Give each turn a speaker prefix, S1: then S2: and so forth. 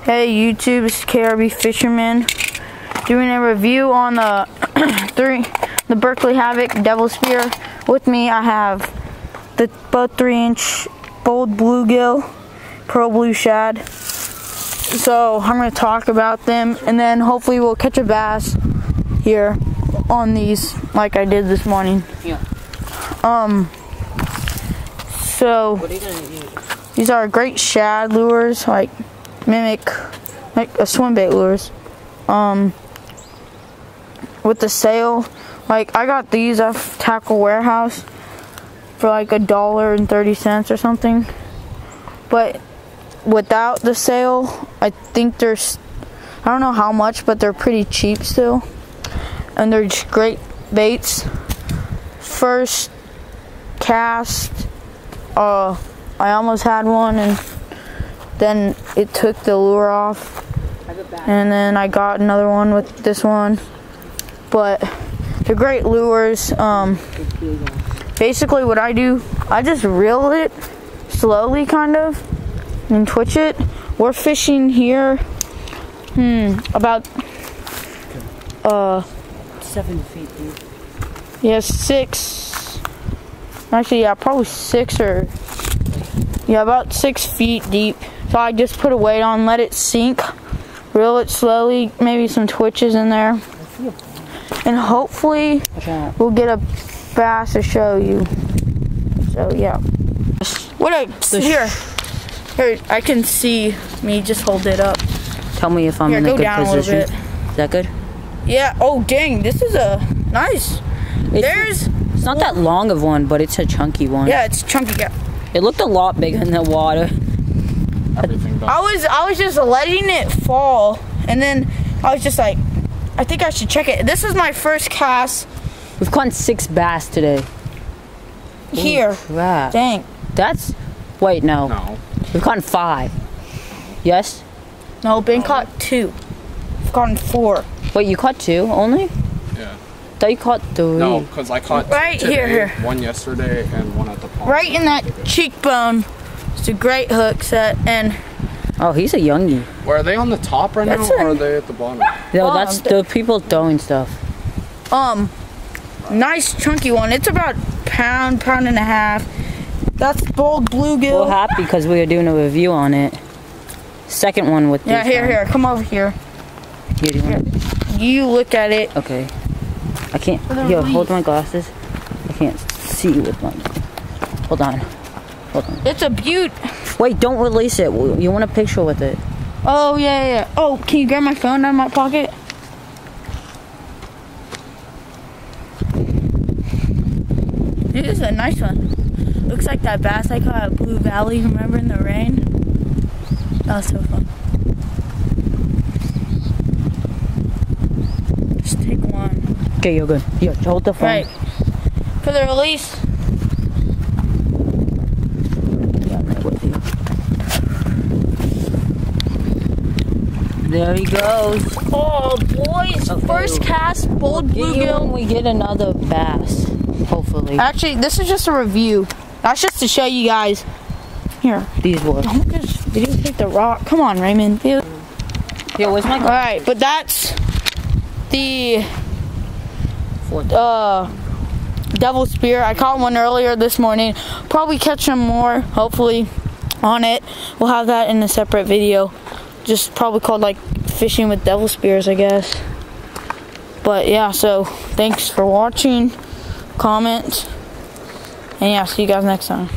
S1: Hey YouTube, it's KRB Fisherman doing a review on the the Berkley Havoc Devil Spear. With me I have the both 3-inch bold bluegill, pearl blue shad. So I'm going to talk about them and then hopefully we'll catch a bass here on these like I did this morning.
S2: Yeah.
S1: So
S2: what are you gonna use?
S1: These are great shad lures, like a swim bait lures. With the sail, like I got these off Tackle Warehouse for like $1.30 or something. But without the sail, I think I don't know how much, but they're pretty cheap still. And they're just great baits. First cast, I almost had one and then it took the lure off. And then I got another one with this one. But they're great lures. Basically what I do, I just reel it slowly kind of and twitch it. We're fishing here about
S2: 7 feet deep.
S1: Yeah, 6. Actually, yeah, probably 6 or about 6 feet deep. So I just put a weight on, let it sink, reel it slowly, maybe some twitches in there, and hopefully we'll get a bass to show you. So yeah. Here, I can see me. Just hold it up.
S2: Tell me if I'm in a good position. Is that good?
S1: Yeah. Oh dang, this is a nice.
S2: It's not that long of one, but it's a chunky one.
S1: Yeah, it's chunky. Yeah.
S2: It looked a lot bigger in the water.
S1: I was just letting it fall, and then I was just like, I think I should check it. This is my first cast.
S2: We've caught 6 bass today.
S1: Here.
S2: Crap.
S1: Dang.
S2: Wait, no. We've caught 5. Yes?
S1: No, Ben caught 2. I've caught 4.
S2: Wait, you caught 2 only?
S3: Yeah.
S2: I thought you caught 3.
S3: No, because I caught
S1: right
S3: today,
S1: here.
S3: one yesterday, and one at the pond.
S1: Right in that cheekbone. It's a great hook set, and
S2: oh, he's a youngie.
S3: Well, are they on the top right now, or are they at the bottom?
S2: No, that's the people throwing stuff.
S1: Nice chunky one. It's about pound and a half. That's bold bluegill.
S2: We're happy because we are doing a review on it. Second one with
S1: yeah. Here, come over here. You look at it.
S2: Okay. I can't. Here, hold my glasses. I can't see with my. Hold on.
S1: It's a beaut.
S2: Wait, don't release it. You want a picture with it?
S1: Oh yeah. Oh, can you grab my phone out of my pocket? This is a nice one. Looks like that bass I caught at Blue Valley. Remember in the rain? That was so fun. Just take one.
S2: Okay, you're good. Here, hold the phone.
S1: Right. For the release.
S2: There he goes.
S1: Oh, boys. Okay. First cast, bold bluegill.
S2: We get another bass, hopefully.
S1: Actually, this is just a review. That's just to show you guys. Here.
S2: These were.
S1: Don't just videotape the rock. Come on, Raymond.
S2: Here, where's my...
S1: Alright, but that's the Devil Spear. I caught one earlier this morning. Probably catch some more, hopefully, on it. We'll have that in a separate video. Just probably called like fishing with devil spears, I guess. But yeah, so thanks for watching. Comment. And yeah, see you guys next time.